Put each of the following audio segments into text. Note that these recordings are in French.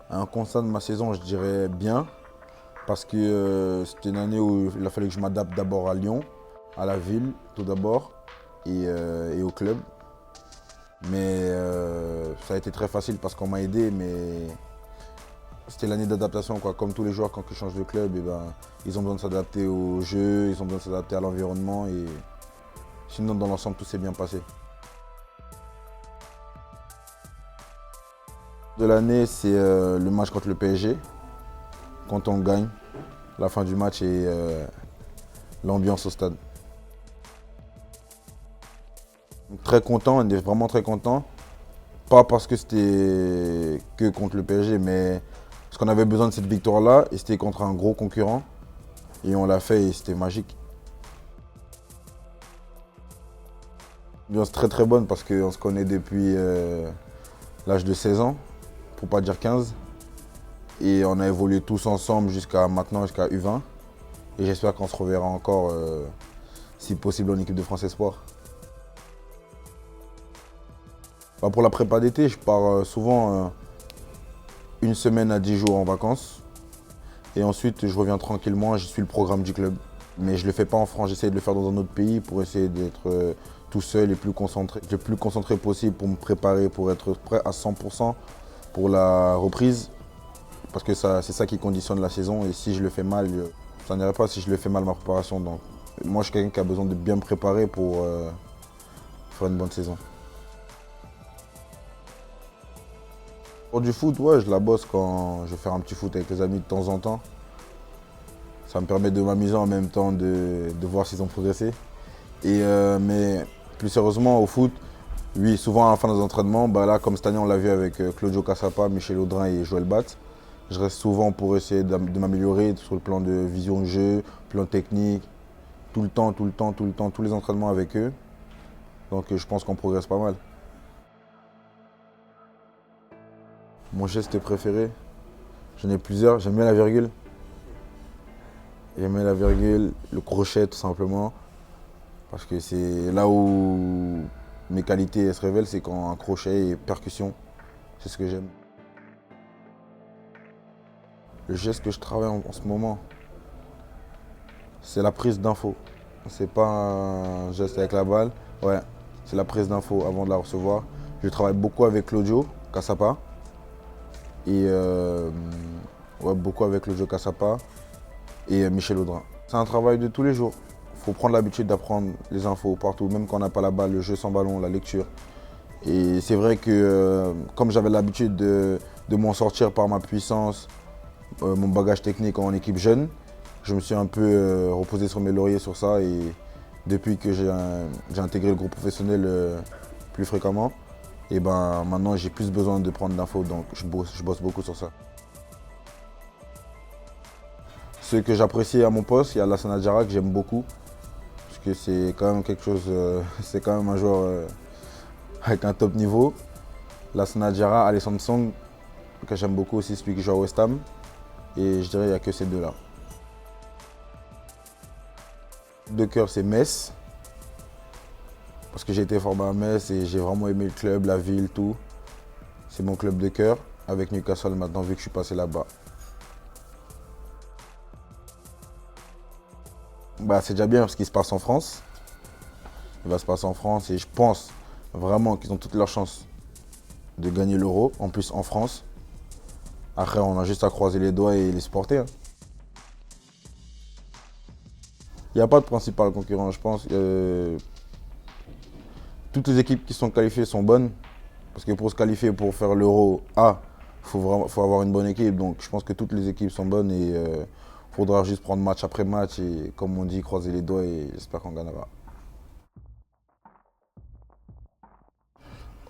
Un constat de ma saison, je dirais bien, parce que c'était une année où il a fallu que je m'adapte d'abord à Lyon, à la ville tout d'abord, et au club. Mais ça a été très facile parce qu'on m'a aidé, mais c'était l'année d'adaptation, quoi. Comme tous les joueurs, quand ils changent de club, ils ont besoin de s'adapter au jeu, ils ont besoin de s'adapter à l'environnement. Et sinon, dans l'ensemble, tout s'est bien passé. De l'année, c'est le match contre le PSG, quand on gagne, la fin du match et l'ambiance au stade. Donc, très content, on est vraiment très content. Pas parce que c'était que contre le PSG, mais parce qu'on avait besoin de cette victoire-là et c'était contre un gros concurrent. Et on l'a fait et c'était magique. Ambiance très très bonne parce qu'on se connaît depuis l'âge de 16 ans, pour pas dire 15. Et on a évolué tous ensemble jusqu'à maintenant, jusqu'à U20. Et j'espère qu'on se reverra encore, si possible, en équipe de France Espoir. Bah, pour la prépa d'été, je pars souvent une semaine à 10 jours en vacances. Et ensuite, je reviens tranquillement, je suis le programme du club. Mais je ne le fais pas en France, j'essaie de le faire dans un autre pays pour essayer d'être tout seul et le plus concentré possible pour me préparer, pour être prêt à 100% pour la reprise. Parce que c'est ça qui conditionne la saison et si je le fais mal, ça n'irait pas si je le fais mal ma préparation. Donc, moi, je suis quelqu'un qui a besoin de bien me préparer pour faire une bonne saison. Pour du foot, ouais, je la bosse quand je vais faire un petit foot avec les amis de temps en temps. Ça me permet de m'amuser en même temps, de voir s'ils ont progressé. Mais plus sérieusement, au foot, oui, souvent à la fin des entraînements, bah là, comme cette année, on l'a vu avec Claudio Cassapa, Michel Audrin et Joël Bat. Je reste souvent pour essayer de m'améliorer sur le plan de vision de jeu, plan technique, tout le temps, tout le temps, tout le temps, tous les entraînements avec eux. Donc je pense qu'on progresse pas mal. Mon geste préféré, j'en ai plusieurs, j'aime bien la virgule. J'aime bien la virgule, le crochet tout simplement. Parce que c'est là où mes qualités se révèlent, c'est quand un crochet et percussion. C'est ce que j'aime. Le geste que je travaille en ce moment, c'est la prise d'info. C'est pas un geste avec la balle, ouais, c'est la prise d'info avant de la recevoir. Je travaille beaucoup avec Claudio Cassapa et ouais, beaucoup avec Claudio Cassapa et Michel Audrin. C'est un travail de tous les jours. Il faut prendre l'habitude d'apprendre les infos partout, même quand on n'a pas la balle, le jeu sans ballon, la lecture. Et c'est vrai que comme j'avais l'habitude de m'en sortir par ma puissance, mon bagage technique en équipe jeune, je me suis un peu reposé sur mes lauriers sur ça et depuis que j'ai intégré le groupe professionnel plus fréquemment, et ben maintenant j'ai plus besoin de prendre d'infos donc je bosse beaucoup sur ça. Ce que j'apprécie à mon poste, il y a Lassana Diarra que j'aime beaucoup parce que c'est quand même quelque chose, c'est quand même un joueur avec un top niveau. Lassana Diarra, Alessandro Song que j'aime beaucoup aussi, celui qui joue à West Ham. Et je dirais qu'il n'y a que ces deux-là. De cœur, c'est Metz. Parce que j'ai été formé à Metz et j'ai vraiment aimé le club, la ville, tout. C'est mon club de cœur. Avec Newcastle maintenant, vu que je suis passé là-bas. Bah, c'est déjà bien ce qui se passe en France. Il va se passer en France et je pense vraiment qu'ils ont toutes leurs chances de gagner l'Euro. En plus, en France. Après, on a juste à croiser les doigts et les supporter, hein. Il n'y a pas de principal concurrent, je pense. Toutes les équipes qui sont qualifiées sont bonnes. Parce que pour se qualifier pour faire l'Euro A, faut avoir une bonne équipe. Donc je pense que toutes les équipes sont bonnes et il faudra juste prendre match après match et comme on dit, croiser les doigts et j'espère qu'on gagnera.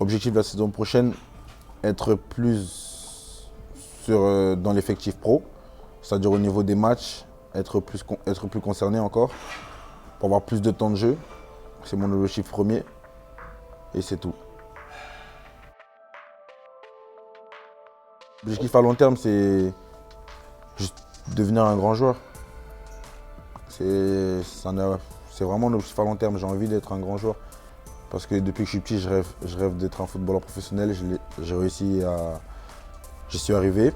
Objectif de la saison prochaine, être plus dans l'effectif pro, c'est-à-dire au niveau des matchs, être plus concerné encore, pour avoir plus de temps de jeu. C'est mon objectif premier et c'est tout. L'objectif à long terme, c'est juste devenir un grand joueur. C'est c'est vraiment un objectif à long terme. J'ai envie d'être un grand joueur. Parce que depuis que je suis petit, je rêve d'être un footballeur professionnel. J'ai réussi à. J'y suis arrivé.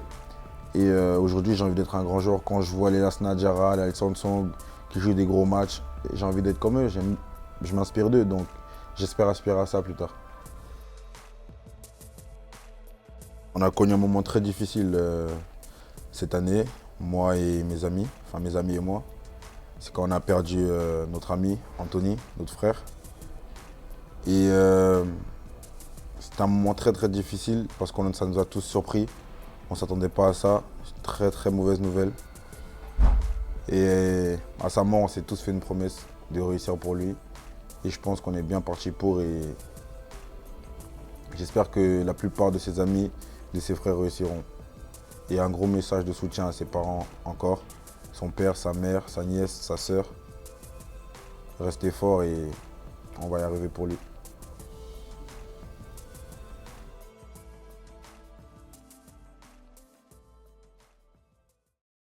Et aujourd'hui, j'ai envie d'être un grand joueur. Quand je vois les Lassana Diarra, les Alexandre Song qui jouent des gros matchs, j'ai envie d'être comme eux. Je m'inspire d'eux. Donc j'espère aspirer à ça plus tard. On a connu un moment très difficile cette année, moi et mes amis, enfin mes amis et moi. C'est quand on a perdu notre ami Anthony, notre frère. Et c'était un moment très très difficile parce que ça nous a tous surpris. On ne s'attendait pas à ça. C'est une très très mauvaise nouvelle. Et à sa mort, on s'est tous fait une promesse de réussir pour lui. Et je pense qu'on est bien parti pour. Et j'espère que la plupart de ses amis, de ses frères réussiront. Et un gros message de soutien à ses parents encore. Son père, sa mère, sa nièce, sa sœur. Restez forts et on va y arriver pour lui.